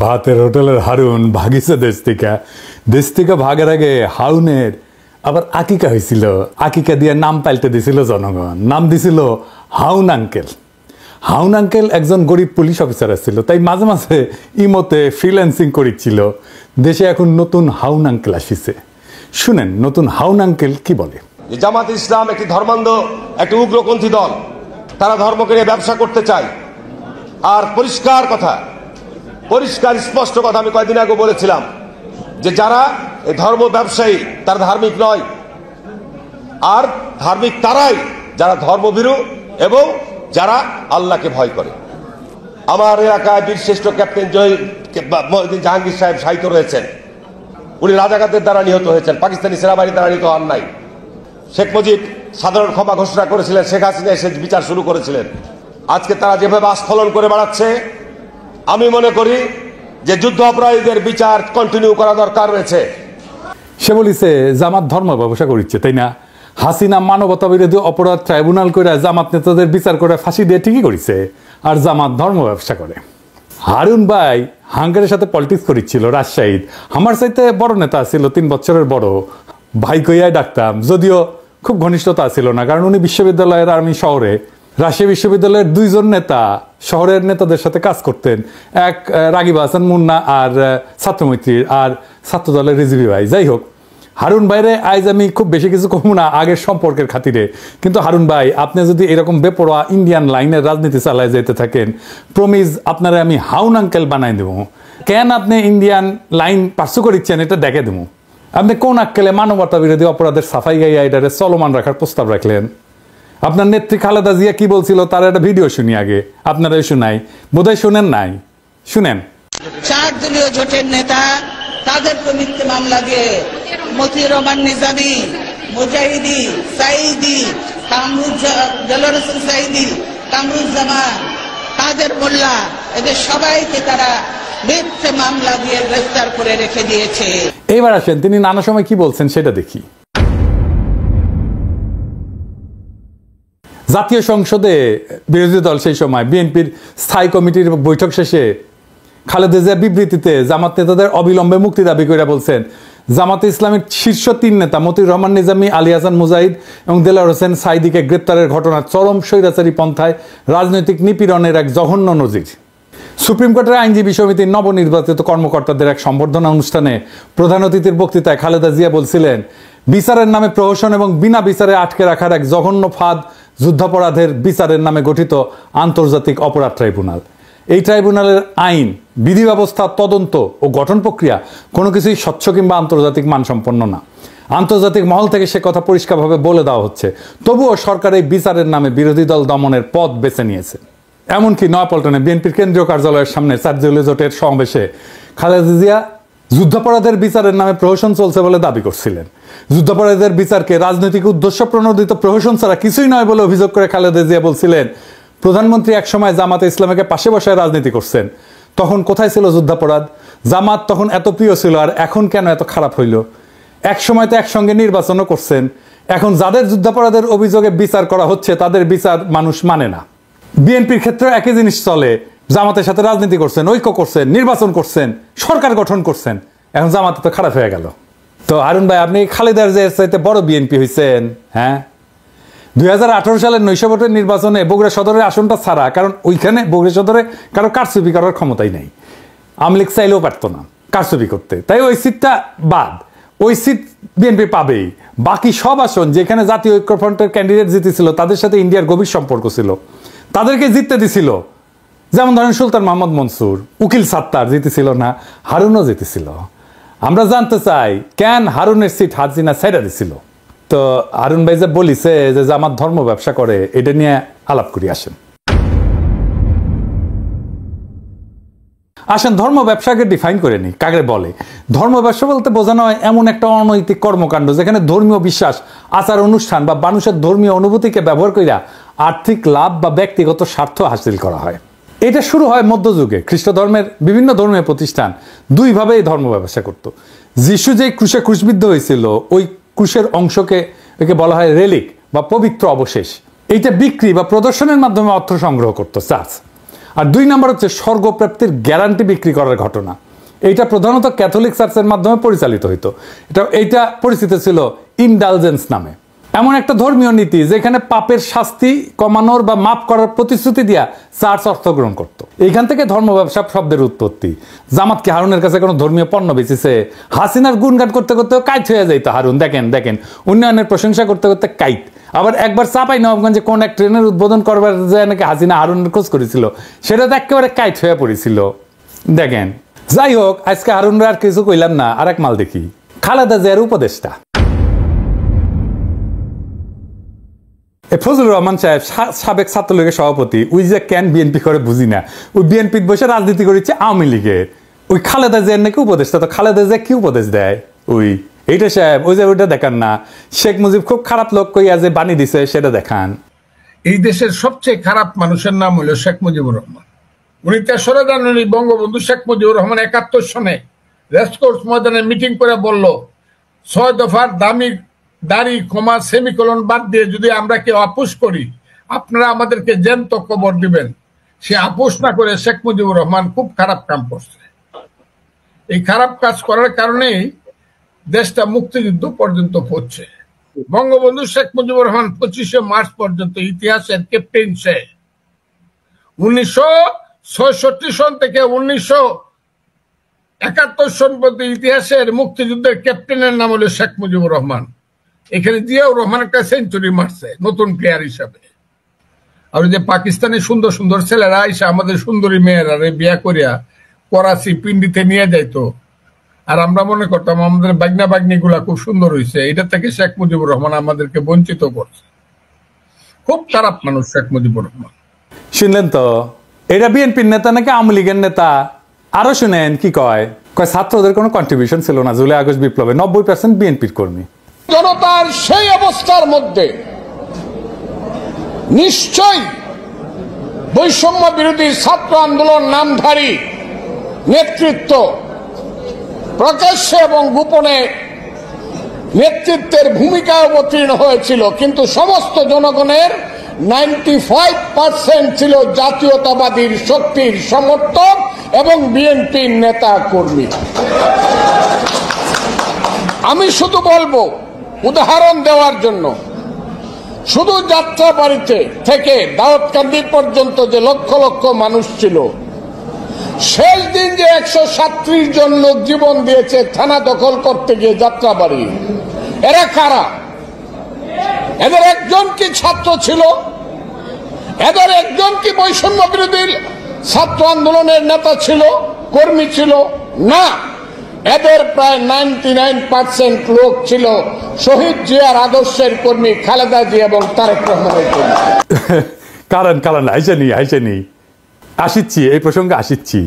ভাতের হোটেলের হারুন ভাগিছে দেশ থেকে ভাগের আগে হাউনের আবার আকিকা হয়েছিল। আকিকা দিয়ে নাম পাল্টে দিছিল জনগণ, নাম দিছিল হাউন আঙ্কেল। হাউন আঙ্কেল একজন গরিব পুলিশ অফিসার ছিল, তাই মাঝে মাঝে ইমোতে ফ্রিল্যান্সিং করেছিল। দেশে এখন নতুন হাউন আঙ্কেল আসিছে। শুনেন নতুন হাউন আঙ্কেল কি বলে। জামাত ইসলাম একটি ধর্মান্ধ, একটি উগ্রপন্থী দল। তারা ধর্মকে নিয়ে ব্যবসা করতে চায়। আর পরিষ্কার স্পষ্ট কথা আমি কয়েকদিন আগে বলেছিলাম যে যারা এই ধর্ম ব্যবসায়ী তারা ধার্মিক নয়। আর ধার্মিক তারাই যারা ধর্মভীরু এবং যারা আল্লাহকে ভয় করে। আমার এলাকায় বীরশ্রেষ্ঠ ক্যাপ্টেন মহিউদ্দিন জাহাঙ্গীর সাহেব শাহিদ রয়েছেন। উনি রাজাকারদের দ্বারা নিহত হয়েছেন, পাকিস্তানি সেনাবাহিনীর দ্বারা নিহত হন নাই। শেখ মুজিব সাধারণ ক্ষমা ঘোষণা করেছিলেন, শেখ হাসিনা এসে বিচার শুরু করেছিলেন। আজকে তারা যেভাবে আস্ফলন করে বেড়াচ্ছে, আমি মনে করি যে যুদ্ধ অপরাধীদের বিচার কন্টিনিউ করা দরকার রয়েছে। সে বলিছে জামাত ধর্ম ব্যবসা করিচ্ছে, তাই না? হাসিনা মানবতা বিরোধী অপরাধ ট্রাইব্যুনাল করে জামাত নেতাদের বিচার করে ফাঁসি দিয়ে ঠিকই করেছে, আর জামাত ধর্ম ব্যবসা করে। হারুন ভাই হাঙ্গারের সাথে পলিটিক্স করেছিল রাজশাহীর। আমার চাইতে বড় নেতা ছিল, 3 বছরের বড়। ভাই কইয়াই ডাকতাম, যদিও খুব ঘনিষ্ঠতা ছিল না, কারণ উনি বিশ্ববিদ্যালয়ের আর আমি শহরে। রাজশাহী বিশ্ববিদ্যালয়ের 2 জন নেতা শহরের নেতাদের সাথে কাজ করতেন, এক রাগিব হাসান মুন্না আর ছাত্রমৈত্রীর, আর ছাত্রদলের রিজভি ভাই। যাই হোক, হারুন ভাইরে আজ আমি খুব বেশি কিছু কমু না আগের সম্পর্কের খাতিরে। কিন্তু হারুন ভাই, আপনি যদি এরকম বেপরোয়া ইন্ডিয়ান লাইনের রাজনীতি চালায় যেতে থাকেন, প্রমিজ আপনারা আমি হাউন আঙ্কেল বানাই দেবো। কেন আপনি ইন্ডিয়ান লাইন পার্সু করিচ্ছেন এটা দেখে দেবো। আপনি কোন আক্কেলে মানবতা বিরোধী অপরাধের সাফাই গাইয়া এটারে চলমান রাখার প্রস্তাব রাখলেন? আপনার নেত্রী খালেদা জিয়া কি বলছিল তার একটা ভিডিও শুনি আগে, আপনারা শুনাই, বোধহয় শুনেন নাই, শুনেন। 4 দলীয় জোটের নেতা তাদের মিথ্যে মামলা দিয়ে মতিউর রহমান নিজামী, মুজাহিদি, সাইদি, দেলোয়ার হোসেন সাইদি, কামরুজ্জামান, কাদের মোল্লা, এদের সবাইকে তারা মিথ্যে মামলা দিয়ে গ্রেফতার করে রেখে দিয়েছে। এবার আসেন তিনি নানা সময় কি বলছেন সেটা দেখি। জাতীয় সংসদে বিরোধী দল সেই সময় বিএনপির স্থায়ী কমিটির বৈঠক শেষে খালেদা জিয়া বিবৃতিতে জামাত নেতাদের অবিলম্বে মুক্তি দাবি করে বলছেন, জামাতে ইসলামের শীর্ষ 3 নেতা মতিউর রহমান নিজামী, আলী হাসান মুজাহিদ এবং দেলোয়ার হোসেন সাইদিকে গ্রেপ্তারের ঘটনা চরম স্বৈরাচারী পন্থায় রাজনৈতিক নিপীড়নের এক জঘন্য নজির। সুপ্রিম কোর্টের আইনজীবী সমিতির নবনির্বাচিত কর্মকর্তাদের এক সম্বর্ধনা অনুষ্ঠানে প্রধান অতিথির বক্তৃতায় খালেদা জিয়া বলছিলেন, বিচারের নামে প্রহসন এবং বিনা বিচারে আটকে রাখার এক জঘন্য ফাঁদ যুদ্ধাপরাধের বিচারের নামে গঠিত আন্তর্জাতিক অপরাধ ট্রাইব্যুনাল। এই ট্রাইব্যুনালের আইন, বিধি ব্যবস্থা, তদন্ত ও গঠন প্রক্রিয়া কোনো কিছুই স্বচ্ছ কিংবা আন্তর্জাতিক মানসম্পন্ন না। আন্তর্জাতিক মহল থেকে সে কথা পরিষ্কারভাবে বলে দেওয়া হচ্ছে, তবুও সরকার এই বিচারের নামে বিরোধী দল দমনের পথ বেছে নিয়েছে। এমনকি নয়াপল্টনে বিএনপির কেন্দ্রীয় কার্যালয়ের সামনে 4 দলীয় জোটের সমাবেশে খালেদা জিয়া যুদ্ধাপরাধের বিচারের নামে প্রহসন চলছে বলে দাবি করছিলেন। যুদ্ধাপরাধের বিচারকে রাজনৈতিক উদ্দেশ্য প্রণোদিত প্রহসন ছাড়া কিছুই নয় বলে অভিযোগ করে খালেদা জিয়া বলছিলেন, প্রধানমন্ত্রী একসময় জামাতে ইসলামকে পাশে বসায় রাজনীতি করছেন, তখন কোথায় ছিল যুদ্ধাপরাধ? জামাত তখন এত প্রিয় ছিল, আর এখন কেন এত খারাপ হইল? এক সময় তো একসঙ্গে নির্বাচনও করছেন। এখন যাদের যুদ্ধাপরাধের অভিযোগে বিচার করা হচ্ছে তাদের বিচার মানুষ মানে না। বিএনপির ক্ষেত্রে একই জিনিস চলে, জামাতের সাথে রাজনীতি করছেন, ঐক্য করছেন, নির্বাচন করছেন, সরকার গঠন করছেন, এখন জামাতে তো খারাপ হয়ে গেল। তো হারুন ভাই, আপনি খালেদার চাইতে বড় বিএনপি হয়েছেন। হ্যাঁ, 2018 সালের 900 ভোটের নির্বাচনে বগুড়া সদরের আসনটা ছাড়া, কারণ ওইখানে বগুড়া সদরে কারো কারচুপি করার ক্ষমতাই নাই, আওয়ামী লীগ চাইলেও পারতো না কারচুপি করতে, তাই ওই সিটটা বাদ। ওই সিট বিএনপি পাবেই। বাকি সব আসন যেখানে জাতীয় ঐক্যফ্রন্টের ক্যান্ডিডেট জিতেছিল তাদের সাথে ইন্ডিয়ার গভীর সম্পর্ক ছিল, তাদেরকে জিততে দিছিল। যেমন ধরেন সুলতান মোহাম্মদ মনসুর, উকিল সাত্তার জিতেছিল না, হারুনও জিতেছিল। আমরা জানতে চাই কেন হারুনের সিট হাসিনা ছেড়ে দিছিল। তো হারুন ভাই যে বলিছে যে জামাত ধর্ম ব্যবসা করে, এটা নিয়ে আলাপ করি। আসেন ধর্ম ব্যবসাকে ডিফাইন করে নি, কাকে বলে। ধর্ম ব্যবসা বলতে বোঝানো হয় এমন একটা অনৈতিক কর্মকাণ্ড যেখানে ধর্মীয় বিশ্বাস, আচার অনুষ্ঠান বা মানুষের ধর্মীয় অনুভূতিকে ব্যবহার করিয়া আর্থিক লাভ বা ব্যক্তিগত স্বার্থ হাসিল করা হয়। এটা শুরু হয় মধ্যযুগে। খ্রিস্ট ধর্মের বিভিন্ন ধর্মীয় প্রতিষ্ঠান 2 ভাবে এই ধর্ম ব্যবসা করত। যিশু যে ক্রুশে ক্রুশবিদ্ধ হয়েছিল, ওই ক্রুশের অংশকে বলা হয় রেলিক বা পবিত্র অবশেষ। এইটা বিক্রি বা প্রদর্শনের মাধ্যমে অর্থ সংগ্রহ করত চার্চ। আর 2 নম্বর হচ্ছে স্বর্গপ্রাপ্তির গ্যারান্টি বিক্রি করার ঘটনা। এইটা প্রধানত ক্যাথলিক চার্চের মাধ্যমে পরিচালিত হইতো। এইটা পরিচিত ছিল ইনডালজেন্স নামে। এমন একটা ধর্মীয় নীতি যেখানে পাপের শাস্তি কমানোর বা মাফ করার প্রতিশ্রুতি দিয়া চার্চ অর্থ গ্রহণ করত। এইখান থেকে ধর্ম ব্যবসা শব্দের উৎপত্তি। জামাত কি হারুনের কাছে কোনো ধর্মীয় পণ্য বেচেছে? হাসিনার গুণগান করতে করতে কাইট হয়ে যাইতো হারুন। দেখেন উন্নয়নের প্রশংসা করতে করতে কাইট। আবার একবার চাঁপাইনবাবগঞ্জে কোন এক ট্রেনের উদ্বোধন করবার যায় নাকি হাসিনা হারুনের খোঁজ করেছিল, সেটা তো একেবারে কাইট হয়ে পড়েছিল। দেখেন, যাই হোক, আজকে হারুনরা আর কিছু কইলাম না। আর এক মাল দেখি, খালেদা জিয়ার উপদেষ্টা ফজলুর রহমান সাহেব, সাবেক ছাত্রলীগের সভাপতি। ওই যে কেন বিএনপি করে বুঝি না, ওই বিএনপি বসে রাজনীতি করেছে আওয়ামী লীগের। ওই খালেদা জিয়ার নাকি উপদেষ্টা। তো খালেদা জিয়া কি উপদেশ দেয়? এইটা সাহেব, ওই যে ওইটা দেখান না, শেখ মুজিব খুব খারাপ লোক কইয়া যে বাণী দিছে সেটা দেখান। এই দেশের সবচেয়ে খারাপ মানুষের নাম হলো শেখ মুজিবুর রহমান। 3রা জানুয়ারি বঙ্গবন্ধু শেখ মুজিবুর রহমান 71 সনে রেসকোর্স ময়দানে মিটিং করে বলল, 6 দফার দাড়ি ক্ষমা সেমিকোলন বাদ দিয়ে যদি আমরা কেউ আপোষ করি, আপনারা আমাদেরকে জ্যান্ত কবর দিবেন। সে আপোষ না করে শেখ মুজিবুর রহমান খুব খারাপ কাম করছে। এই খারাপ কাজ করার কারণেই দেশটা মুক্তিযুদ্ধ পর্যন্ত পড়ছে। বঙ্গবন্ধু শেখ মুজিবুর রহমান 25শে মার্চ পর্যন্ত ইতিহাসের ক্যাপ্টেন সে। 1966 সন থেকে 1971 সন পর্যন্ত ইতিহাসের মুক্তিযুদ্ধের ক্যাপ্টেনের নাম হলো শেখ মুজিবুর রহমান। এখানে জিয়াউর রহমান একটা সেঞ্চুরি মারছে নতুন প্লেয়ার হিসাবে। আর যে পাকিস্তানি সুন্দর সুন্দর ছেলেরা এসে আমাদের সুন্দরী মেয়েরা বিয়া করিয়া করাচি পিন্ডিতে নিয়ে যাইতো, আর আমরা মনে করতাম আমাদের বাগনা বাগনি গুলা খুব সুন্দর হয়েছে। এটা থেকে শেখ মুজিবুর রহমান আমাদেরকে বঞ্চিত করছে। খুব খারাপ মানুষ শেখ মুজিবুর রহমান। শুনলেন তো, এটা বিএনপির নেতা নাকি আওয়ামী লীগের নেতা? আরো শুনেন কি কয়। ছাত্রদের কোনো কন্ট্রিবিউশন ছিল না জুলাই আগস্ট বিপ্লবে, 90% বিএনপির কর্মী। জনতার সেই অবস্থার মধ্যে নিশ্চয়ই বৈষম্য বিরোধী ছাত্র আন্দোলন নামধারী নেতৃত্ব প্রকাশ্যে এবং গোপনে নেতৃত্বের ভূমিকায় অবতীর্ণ হয়েছিল, কিন্তু সমস্ত জনগণের 95% ছিল জাতীয়তাবাদী শক্তির সমর্থক এবং বিএনপির নেতা কর্মী। আমি শুধু বলবো, উদাহরণ দেওয়ার জন্য, শুধু যাত্রাবাড়িতে থেকে দাউদকান্দি পর্যন্ত যে লক্ষ লক্ষ মানুষ ছিল, শেষ দিন যে 137 জন লোক জীবন দিয়েছে থানা দখল করতে গিয়ে যাত্রাবাড়ি, এরা কারা? এদের একজন কি ছাত্র ছিল? এদের একজন কি বৈষম্য বিরোধী ছাত্র আন্দোলনের নেতা ছিল, কর্মী ছিল? না, এদের প্রায় 99% লোক ছিল শহীদ জিয়ার আদর্শের কর্মী, খালেদা জিয়া এবং তারেক রহমানের কর্মী। কারণ আইসেনি আসিচ্ছি, এই প্রসঙ্গে আসিচ্ছি।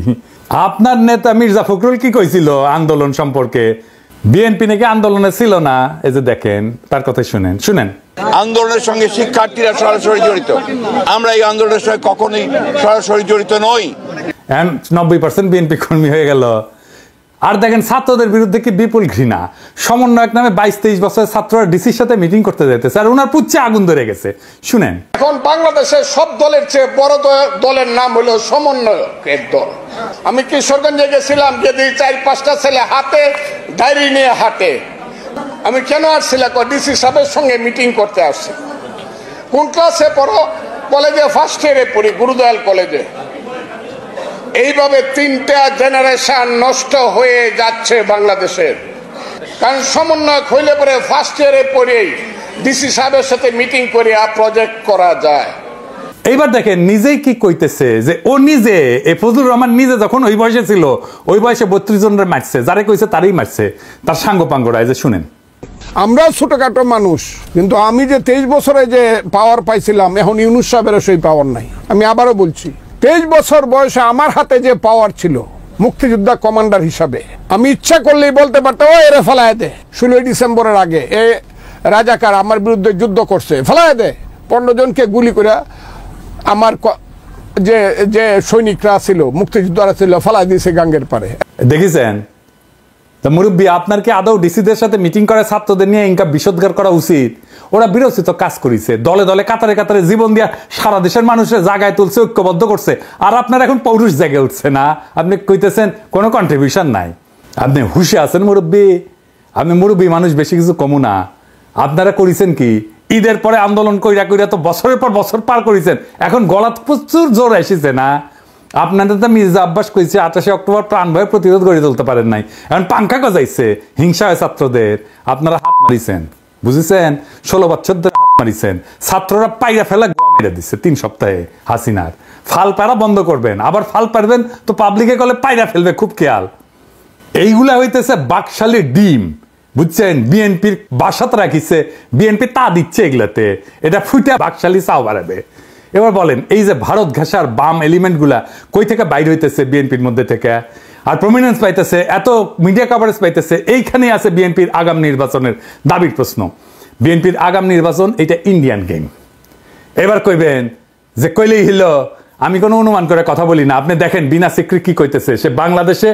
আপনার নেতা মির্জা ফখরুল কি কইছিল আন্দোলন সম্পর্কে? বিএনপি নাকি আন্দোলনে ছিল না। এই যে দেখেন, তার কথা শুনেন। আন্দোলনের সঙ্গে শিক্ষার্থীরা সরাসরি জড়িত, আমরা এই আন্দোলনের সঙ্গে কখনোই সরাসরি জড়িত নই। 90% বিএনপি কর্মী হয়ে গেল। আর দেখেন, ছাত্রদের বিরুদ্ধে কি বিপুল ঘৃণা। সমন্বয়ক নামে 22-23 বছরের ছাত্ররা ডিসির সাথে মিটিং করতে যেতেছে, আর ওনার পুচ্ছে আগুন ধরে গেছে। শুনেন, এখন বাংলাদেশের সব দলের চেয়ে বড় দলের নাম হলো সমন্বয়কের দল। আমি কিশোরগঞ্জে গেছিলাম, যদি 4-5টা ছেলে হাতে ডায়েরি নিয়ে হাঁটে। আমি কেন আসছিলাম? ডিসি সাহেবের সঙ্গে মিটিং করতে আসছি। কোন ক্লাসে পড়ো? কলেজে ফার্স্ট ইয়ারে পড়ি, গুরুদয়াল কলেজে। এইভাবে 3টা জেনারেশন নষ্ট হয়ে যাচ্ছে বাংলাদেশের। কারণ সমন্বয় হইলে পরে ফার্স্ট ইয়ারে পড়েই ডিসি সাহেবের সাথে মিটিং করে প্রজেক্ট করা যায়। এইবার দেখেন নিজেই কি কইতেছে, যে ও নিজে, ফজলুর রহমান নিজে যখন ওই বয়সে ছিল, ওই বয়সে 32 জনের মারছে, যারে কইছে তারই মারছে, তার সাঙ্গপাঙ্গরা। এই যে শুনেন, আমরা ছোটখাটো মানুষ, কিন্তু আমি যে 23 বছরে যে পাওয়ার পাইছিলাম, এখন ইউনূস সাহেবের সেই পাওয়ার নাই। আমি আবারও বলছি, 23 বছর বয়সে আমার হাতে যে পাওয়ার ছিল মুক্তিযোদ্ধা কমান্ডার হিসাবে, আমি ইচ্ছা করলেই বলতে পারতাম, ও এরে ফেলায় দে। 16 ডিসেম্বরের আগে এ রাজাকার আমার বিরুদ্ধে যুদ্ধ করছে, ফেলায় দে। 15 জনকে গুলি করে আমার যে সৈনিকরা ছিল, মুক্তিযোদ্ধারা ছিল, ফেলায় দিয়েছে গাঙ্গের পারে। দেখেছেন? মুরব্বী, আপনার কি আদৌ ডিসিদের সাথে মিটিং করে ছাত্রদের নিয়ে ইনকা বিশোদ্গার করা উচিত? ওরা বিরোচিত কাজ করেছে, দলে দলে কাতারে কাতারে জীবন দিয়া সারা দেশের মানুষের জায়গায় তুলছে, ঐক্যবদ্ধ করছে। আর আপনার এখন পৌরুষ জায়গায় উঠছে না, আপনি কইতেছেন কোনো কন্ট্রিবিউশন নাই। আপনি হুশে আছেন মুরব্বী? আপনি মুরব্বী মানুষ, বেশি কিছু কমু না। আপনারা করেছেন কি? ঈদের পরে আন্দোলন কইরা কইরা তো বছরের পর বছর পার করেছেন, এখন গলাত প্রচুর জোর এসেছে না? আপনাদের তো মির্জা আব্বাস কইছে 28 অক্টোবর প্রাণ ভয়ে প্রতিরোধ গড়ে তুলতে পারেন নাই, এখন পাঙ্খা গজাইছে, হিংসা হয় ছাত্রদের, আপনারা হাত মারিছেন, বুঝেছেন? 16 বছর ধরে হাত মারিছেন, ছাত্ররা পাইরা ফেলা গোয়া মেরে দিচ্ছে 3 সপ্তাহে হাসিনার। ফাল পারা বন্ধ করবেন, আবার ফাল পারবেন তো পাবলিকে কলে পাইরা ফেলবে, খুব খেয়াল। এইগুলা হইতেছে বাকশালী ডিম, বুঝছেন? বিএনপির বাসাত রাখিছে, বিএনপি তা দিচ্ছে এগুলাতে, এটা ফুটে বাকশালী চাও বাড়াবে। এবার বলেন, এই যে ভারত ঘেঁষার বাম এলিমেন্ট গুলা কই থেকে বাইর হইতেছে বিএনপির মধ্যে থেকে, আর প্রমিনেন্স পাইতেছে, এত মিডিয়া কভারেজ পাইতেছে, এইখানেই আছে বিএনপির আগাম নির্বাচনের দাবির প্রশ্ন। বিএনপির আগাম নির্বাচন এটা ইন্ডিয়ান গেম। এবার কইবেন যে কইলেই হইলো, আমি কোনো অনুমান করে কথা বলি না। আপনি দেখেন বিনা সিক্রি কি কইতেছে, সে বাংলাদেশে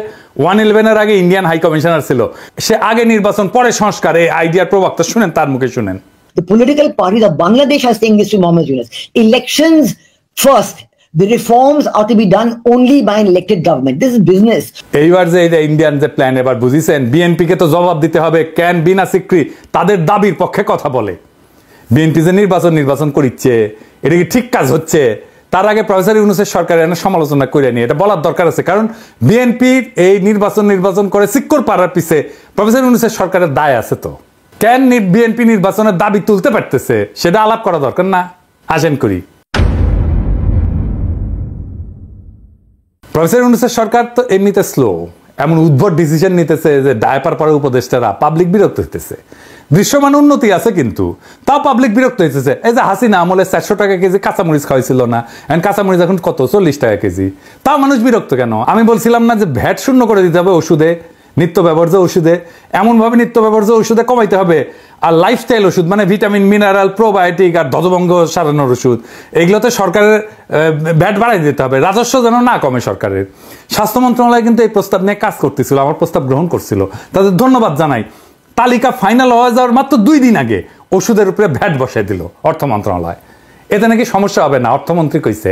111-এর আগে ইন্ডিয়ান হাই কমিশনার ছিল, সে আগে নির্বাচন পরে সংস্কার, এই আইডিয়ার প্রবক্তা। শুনেন তার মুখে শুনেন। The political parties of Bangladesh are saying this to Mohammed Yunus. Elections first. The reforms are to be done only by an elected government. This is business. এইবার যে এটা ইন্ডিয়ান যে প্ল্যান, এবার বুঝিছেন? বিএনপি কে তো জবাব দিতে হবে, কেন বিনা সিক্রি তাদের দাবির পক্ষে কথা বলে। বিএনপি যে নির্বাচন করিচ্ছে, এটা কি ঠিক কাজ হচ্ছে? তার আগে প্রফেসর ইউনূসের সরকারের সমালোচনা করে নিয়ে এটা বলার দরকার আছে, কারণ বিএনপির এই নির্বাচন করে সিক্কর পাড়ার পিছে প্রফেসর ইউনূসের সরকারের দায় আছে। তো কেন বিএনপি নির্বাচনের দাবি তুলতে পারতেছে সেটা আলাপ করা দরকার না? আসেন করি। প্রফেসর ইউনূসের সরকার তো এমনিতে স্লো, এমন উদ্ভট ডিসিশন নিতেছে যে ডায়াপার পরে উপদেষ্টারা, পাবলিক বিরক্ত হইতেছে। দৃশ্যমান উন্নতি আছে কিন্তু তাও পাবলিক বিরক্ত হইতেছে। এই যে হাসিনা আমলে 400 টাকা কেজি কাঁচামরিচ খাওয়াইছিল না, এখন কাঁচামরিচ এখন কত 40 টাকা কেজি, তাও মানুষ বিরক্ত কেন? আমি বলছিলাম না যে ভ্যাট শূন্য করে দিতে হবে ওষুধে, নিত্য ব্যবহার্য ওষুধে, এমনভাবে নিত্য ব্যবহার্য ওষুধে কমাইতে হবে। আর লাইফস্টাইল ওষুধ মানে ভিটামিন, মিনারেল, প্রোবায়োটিক আর ধ্বজভঙ্গ সারানোর ওষুধ, এগুলোতে সরকারের ভ্যাট বাড়াই দিতে হবে, রাজস্ব যেন না কমে সরকারের। স্বাস্থ্য মন্ত্রণালয় কিন্তু এই প্রস্তাব নিয়ে কাজ করতেছিল, আমার প্রস্তাব গ্রহণ করছিল, তাদের ধন্যবাদ জানাই। তালিকা ফাইনাল হয়ে যাওয়ার মাত্র 2 দিন আগে ওষুধের উপরে ভ্যাট বসাই দিল অর্থ মন্ত্রণালয়। এতে নাকি সমস্যা হবে না, অর্থমন্ত্রী কইছে।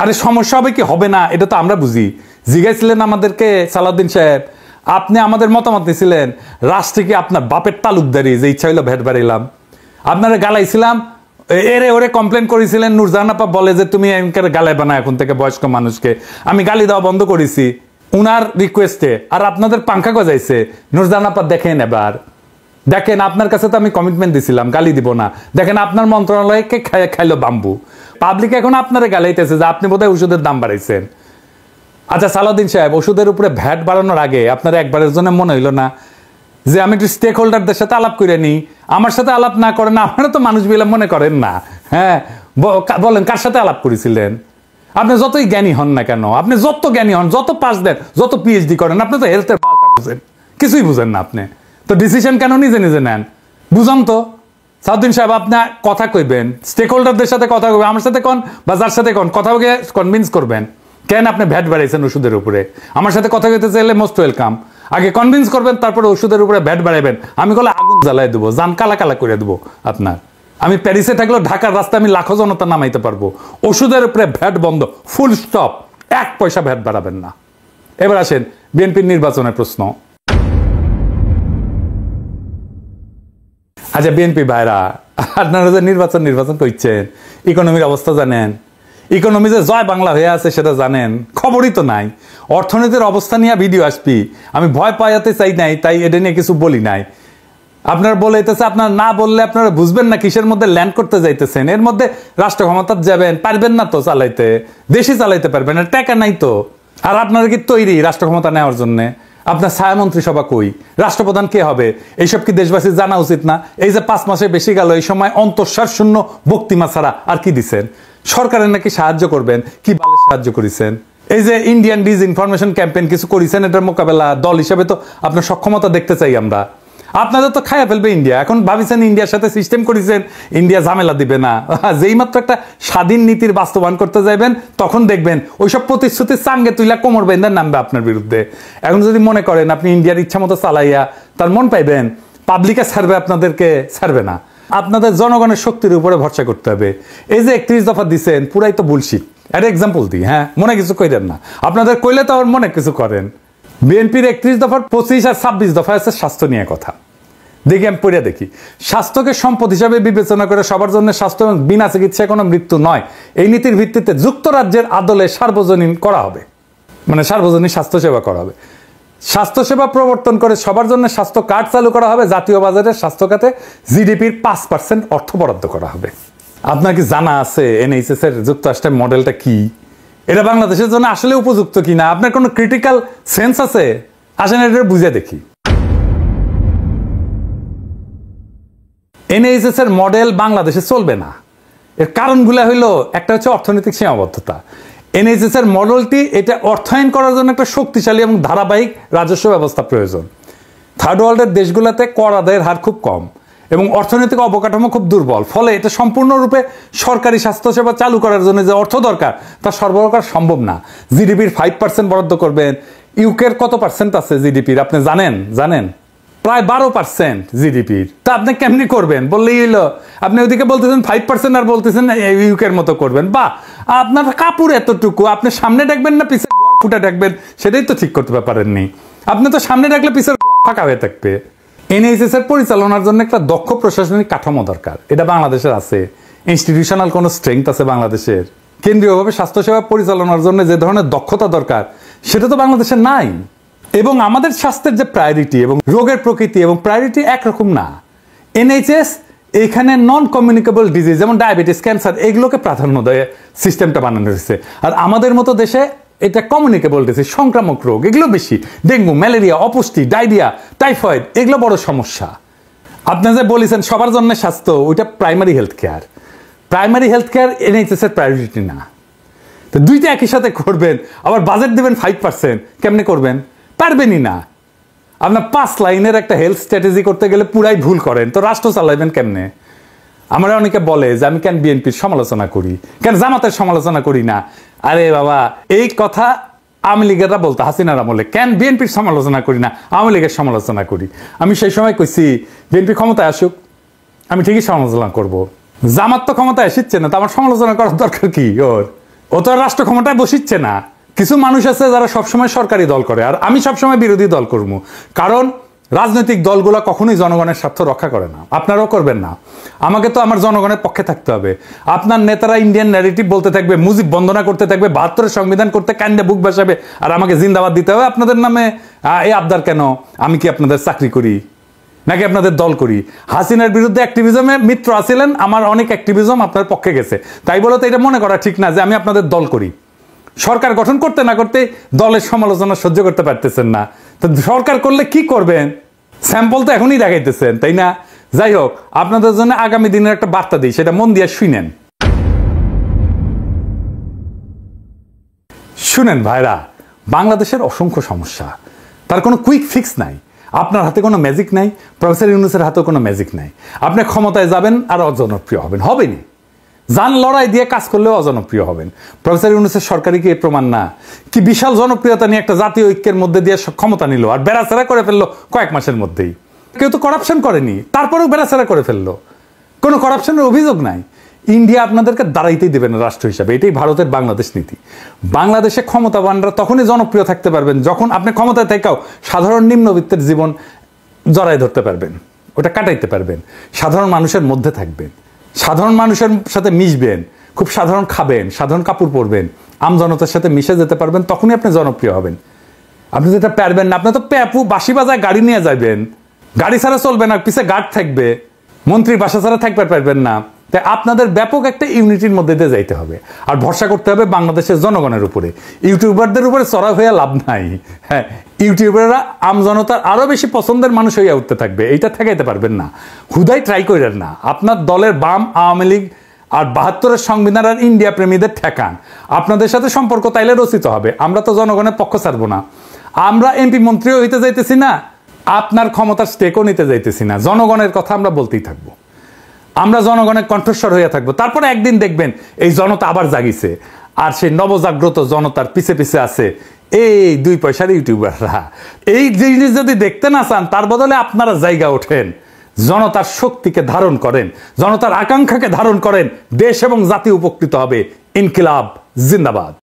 আরে সমস্যা হবে কি হবে না এটা তো আমরা বুঝি। জিজ্ঞাসছিলেন আমাদেরকে সালাউদ্দিন সাহেব, আপনি আমাদের মতামত নিয়েছিলেন, রাষ্ট্রে কি আপনার বাপের তালুকদারি যে ইচ্ছা হইলো ভ্যাট বাড়াইলাম? আপনারা গালাইছিলাম, এরে ওরে কমপ্লেন করেছিলেন। নূরজাহান আপা বলে যে তুমি গালায় বানা এখন থেকে বয়স্ক মানুষকে, আমি গালি দেওয়া বন্ধ করেছি উনার রিকোয়েস্টে, আর আপনাদের পাঙ্খা গজাইছে। নূরজাহান আপা দেখেন, এবার দেখেন, আপনার কাছে তো আমি কমিটমেন্ট দিছিলাম গালি দিব না, দেখেন আপনার মন্ত্রণালয়কে খাইলো বাম্বু। পাবলিক এখন আপনারে গালাইতেছে যে আপনি বোধহয় ওষুধের দাম বাড়াইছেন। আচ্ছা সালাউদ্দিন সাহেব, ওষুধের উপরে ভ্যাট বাড়ানোর আগে আপনার একবারের জন্য মনে হইল না যে আমি একটু স্টেক হোল্ডারদের সাথে আলাপ করে নিই? আমার সাথে আলাপ না করেন, আপনারা তো মানুষ বিলা মনে করেন না। হ্যাঁ বলেন, কার সাথে আলাপ করেছিলেন? আপনি যতই জ্ঞানী হন না কেন, আপনি যত জ্ঞানী হন, যত পাস দেন, যত পিএইচডি করেন, আপনি তো হেলথের পাল্টা বুঝেন, কিছুই বুঝেন না। আপনি তো ডিসিশন কেন নিজে নিজে নেন? বুঝান তো সাউদ্দিন সাহেব। আপনি কথা কইবেন, স্টেক হোল্ডারদের সাথে কথা কইবেন, আমার সাথে কোন বা যার সাথে কোন কথা বলে কনভিন্স করবেন কেন আপনি ভ্যাট বাড়াইছেন ওষুধের উপরে। আমার সাথে কথা কইতে চাইলে মোস্ট ওয়েলকাম, আগে কনভিন্স করবেন, তারপরে ওষুধের উপরে ভ্যাট বাড়াইবেন। আমি বলে আগুন জ্বালাই দেবো, জান কালা কালা করে দেবো আপনার। আমি প্যারিসে থাকলেও ঢাকার রাস্তায় আমি লাখো জনতা নামাইতে পারবো। ওষুধের উপরে ভ্যাট বন্ধ, ফুল স্টপ, 1 পয়সা ভ্যাট বাড়াবেন না। এবার আসেন বিএনপির নির্বাচনের প্রশ্ন। আচ্ছা বিএনপি ভাইরা, আপনারা যে নির্বাচন করছেন, ইকোনমির অবস্থা জানেন? ইকোনমি যে জয় বাংলা হয়ে আছে সেটা জানেন? খবরই তো নাই। অর্থনীতির অবস্থা নিয়ে ভিডিও আসবি, আমি ভয় পাইতে চাই নাই, তাই এটা নিয়ে কিছু বলি নাই। আপনার বলাইতেছে, আপনার না বললে আপনারা বুঝবেন না কিসের মধ্যে ল্যান্ড করতে যাইতেছেন। এর মধ্যে রাষ্ট্র ক্ষমতা যাবেন, পারবেন না তো চালাইতে, দেশই চালাইতে পারবেন না, টাকা নাই তো। আর আপনারা কি তৈরি রাষ্ট্র ক্ষমতা নেওয়ার জন্য? আপনার ছায়ামন্ত্রী সভা কই? রাষ্ট্রপ্রধান কে হবে? এইসব কি দেশবাসীর জানা উচিত না? এই যে 5 মাসে বেশি গেল, এই সময় অন্তঃসার শূন্য বক্তিমা ছাড়া আর কি দিচ্ছেন? সরকারের নাকি সাহায্য করবেন, কি বলে সাহায্য করেছেন? এই যে ইন্ডিয়ান ডিসইনফরমেশন ক্যাম্পেইন কিছু করেছেন, এটার মোকাবেলা দল হিসেবে তো আপনার সক্ষমতা দেখতে চাই আমরা। আপনাদের তো খাইয়া ফেলবে ইন্ডিয়া। এখন ভাবিছেন ইন্ডিয়ার সাথে সিস্টেম করেছেন ইন্ডিয়া ঝামেলা দিবে না। যেই মাত্র একটা স্বাধীন নীতির বাস্তবায়ন করতে যাবেন তখন দেখবেন ওইসব প্রতিশ্রুতির চাঙ্গে তুইলা কোমর বেঁধে নামবে আপনার বিরুদ্ধে। এখন যদি মনে করেন আপনি ইন্ডিয়ার ইচ্ছা মতো চালাইয়া তার মন পাইবেন, পাবলিকে ছাড়বে, আপনাদেরকে ছাড়বে না। আপনাদের জনগণের শক্তির উপরে ভরসা করতে হবে। এই যে 31 দফা দিচ্ছেন পুরাই তো বুলশিট। একটা এক্সাম্পল দিই, হ্যাঁ, মনে কিছু কইরেন না, আপনাদের কইলে তো মনে কিছু করেন। বিএনপির 31 দফার 25 আর 26 দফা আছে স্বাস্থ্য নিয়ে কথা। দেখি আমি পড়ে দেখি, স্বাস্থ্যকে সম্পদ হিসাবে বিবেচনা করে সবার জন্য স্বাস্থ্য এবং বিনা চিকিৎসায় কোনো মৃত্যু নয়, এই নীতির ভিত্তিতে যুক্তরাজ্যের আদলে সার্বজনীন করা হবে, মানে সার্বজনীন স্বাস্থ্যসেবা করা হবে। স্বাস্থ্যসেবা প্রবর্তন করে সবার জন্য স্বাস্থ্য কার্ড চালু করা হবে। জাতীয় বাজেটের স্বাস্থ্য খাতে জিডিপির 5% অর্থ বরাদ্দ করা হবে। আপনার কি জানা আছে এনএইচএস এর যুক্তরাষ্ট্রের মডেলটা কি? এটা বাংলাদেশের জন্য আসলে উপযুক্ত কিনা? আপনার কোনো ক্রিটিক্যাল সেন্স আছে? আসেন এটা বুঝে দেখি। এনএইচএস এর মডেল বাংলাদেশে চলবে না। এর কারণগুলো হইল, একটা হচ্ছে অর্থনৈতিক সীমাবদ্ধতা। এনএইচএস এর মডেলটি এটা অর্থায়ন করার জন্য একটা শক্তিশালী এবং ধারাবাহিক রাজস্ব ব্যবস্থা প্রয়োজন। থার্ড ওয়ার্ল্ডের দেশগুলোতে কর আদায়ের হার খুব কম এবং অর্থনৈতিক অবকাঠামো খুব দুর্বল, ফলে এটা সম্পূর্ণরূপে সরকারি স্বাস্থ্যসেবা চালু করার জন্য যে অর্থ দরকার তা সরবরাহ করা সম্ভব না। জিডিপির 5% বরাদ্দ করবেন। ইউকের কত পার্সেন্ট আছে জিডিপির আপনি জানেন? প্রায় 12% জিডিপির। তা আপনি কেমনি করবেন? বললেই হইলো। আপনি ওইদিকে বলতেছেন 5% আর বলতেছেন ইউকের মতো করবেন। বা আপনার কাপড় এতটুকু, আপনি সামনে ডাকবেন না পিছের ফুটা ডাকবেন, সেটাই তো ঠিক করতে পারেননি। আপনি তো সামনে ডাকলে পিছের ফাঁকা হয়ে থাকবে। এনএইচএস এর পরিচালনার জন্য একটা দক্ষ প্রশাসনিক কাঠামো দরকার। এটা বাংলাদেশের আছে। ইনস্টিটিউশনাল কোনো স্ট্রেংথ আছে বাংলাদেশের? কেন্দ্রীয়ভাবে স্বাস্থ্যসেবা পরিচালনার জন্য যে ধরনের দক্ষতা দরকার সেটা তো বাংলাদেশে নাই। এবং আমাদের স্বাস্থ্যের যে প্রায়োরিটি এবং রোগের প্রকৃতি এবং প্রায়োরিটি একরকম না। এনএইচএস এখানে নন কমিউনিকেবল ডিজিজ যেমন ডায়াবেটিস, ক্যান্সার, এগুলোকে প্রাধান্য দেয় সিস্টেমটা বানানো হয়েছে। আর আমাদের মতো দেশে এটা কমিউনিকেবল ডিজিজ, সংক্রামক রোগ, এগুলো বেশি। ডেঙ্গু, ম্যালেরিয়া, অপুষ্টি, ডায়রিয়া, টাইফয়েড, এগুলো বড় সমস্যা। আপনি যে বলেছেন সবার জন্য স্বাস্থ্য, ওইটা primary health care. Primary health care NHS এর প্রায়োরিটি না। তো দুইটা একই সাথে করবেন, আবার বাজেট দেবেন 5%, কেমনে করবেন? পারবেনই না। আপনার 5 লাইনের একটা হেলথ স্ট্র্যাটেজি করতে গেলে পুরাই ভুল করেন, তো রাষ্ট্র চালাইবেন কেমনে? আমরা অনেকে বলে যে আমি কেন বিএনপির সমালোচনা করি, কেন জামাতের সমালোচনা করি না। আরে বাবা, এই কথা আওয়ামী লীগেরা বলতো হাসিনার আমলে, কেন বিএনপির সমালোচনা করি না, আওয়ামী লীগের সমালোচনা করি। আমি সেই সময় কইছি বিএনপি ক্ষমতায় আসুক, আমি ঠিকই সমালোচনা করব। জামাত তো ক্ষমতায় আসিচ্ছে না, তো আমার সমালোচনা করার দরকার কি? ও তো রাষ্ট্র ক্ষমতায় বসিচ্ছে না। কিছু মানুষ আছে যারা সবসময় সরকারি দল করে, আর আমি সবসময় বিরোধী দল করবো। কারণ রাজনৈতিক দলগুলো কখনোই জনগণের স্বার্থ রক্ষা করে না, আপনারাও করবেন না। আমাকে তো আমার জনগণের পক্ষে থাকতে হবে। আপনার নেতারা ইন্ডিয়ান ন্যারেটিভ বলতে থাকবে, মুজিব বন্দনা করতে থাকবে, 72 সংবিধান করতে কান্দে বুক বাসাবে, আর আমাকে জিন্দাবাদ দিতে হবে আপনাদের নামে। এই আবদার কেন? আমি কি আপনাদের চাকরি করি নাকি আপনাদের দল করি? হাসিনার বিরুদ্ধে অ্যাক্টিভিজমে মিত্র আছিলেন, আমার অনেক অ্যাক্টিভিজম আপনার পক্ষে গেছে। তাই বলে তো এটা মনে করা ঠিক না যে আমি আপনাদের দল করি। সরকার গঠন করতে না করতে দলের সমালোচনা সহ্য করতে পারতেছেন না, তো সরকার করলে কি করবেন? স্যাম্পল তো এখনই দেখাইতেছেন, তাই না? যাই হোক, আপনাদের জন্য আগামী দিনের একটা বার্তা দিই, সেটা মন দিয়ে শুনেন ভাইরা। বাংলাদেশের অসংখ্য সমস্যা, তার কোনো কুইক ফিক্স নাই। আপনার হাতে কোনো ম্যাজিক নাই, প্রফেসর ইউনূসের হাতেও কোনো ম্যাজিক নাই। আপনি ক্ষমতায় যাবেন আর অজনপ্রিয় হবেনি। জান লড়াই দিয়ে কাজ করলেও অজনপ্রিয় হবেন। প্রফেসর ইউনূসের সরকারি কি প্রমাণ না? কি বিশাল জনপ্রিয়তা নিয়ে একটা জাতীয় ঐক্যের মধ্যে দিয়ে ক্ষমতা নিল, আর বেড়াচেরা করে ফেললো কয়েক মাসের মধ্যেই। কেউ তো করাপশন করেনি, তারপরেও বেড়াচেরা করে ফেললো। কোনো করাপশনের অভিযোগ নাই। ইন্ডিয়া আপনাদেরকে দাঁড়াইতেই দেবে না রাষ্ট্র হিসাবে। এটাই ভারতের বাংলাদেশ নীতি। বাংলাদেশে ক্ষমতাবানরা তখনই জনপ্রিয় থাকতে পারবেন যখন আপনি ক্ষমতায় থেকেও সাধারণ নিম্নবিত্তের জীবন জড়াই ধরতে পারবেন, ওটা কাটাইতে পারবেন, সাধারণ মানুষের মধ্যে থাকবেন, সাধারণ মানুষের সাথে মিশবেন, খুব সাধারণ খাবেন, সাধারণ কাপড় পরবেন, আমজনতার সাথে মিশে যেতে পারবেন, তখনই আপনি জনপ্রিয় হবেন। আপনি যেটা পারবেন না, আপনি তো প্যাপু বাঁশি বাজায় গাড়ি নিয়ে যাবেন, গাড়ি ছাড়া চলবে না, পিছে গার্ড থাকবে, মন্ত্রী বাসা ছাড়া থাকতে পারবেন না। তাই আপনাদের ব্যাপক একটা ইউনিটির মধ্যে দিয়ে যাইতে হবে, আর ভরসা করতে হবে বাংলাদেশের জনগণের উপরে। ইউটিউবারদের উপরে চড়া হয়ে লাভ নাই। হ্যাঁ, ইউটিউবাররা আমজনতার আরো বেশি পছন্দের মানুষ হইয়া উঠতে থাকবে, এইটা ঠেকাইতে পারবেন না। হুদাই ট্রাই করেন না। আপনার দলের বাম, আওয়ামী লীগ আর 72-এর সংবিধান আর ইন্ডিয়া প্রেমীদের ঠেকান। আপনাদের সাথে সম্পর্ক তাইলে রচিত হবে। আমরা তো জনগণের পক্ষ ছাড়বো না। আমরা এমপি মন্ত্রীও হইতে যাইতেছি না, আপনার ক্ষমতার স্টেকও নিতে যাইতেছি না, জনগণের কথা আমরা বলতেই থাকবো, আমরা জনগণের কণ্ঠস্বর হইয়া থাকবো। তারপরে একদিন দেখবেন এই জনতা আবার জাগিছে, আর সেই নবজাগ্রত জনতার পিছে পিছে আছে এই 2 পয়সার ইউটিউবাররা। এই জিনিস যদি দেখতে না চান, তার বদলে আপনারা জায়গা ওঠেন, জনতার শক্তিকে ধারণ করেন, জনতার আকাঙ্ক্ষাকে ধারণ করেন, দেশ এবং জাতি উপকৃত হবে। ইনকিলাব জিন্দাবাদ।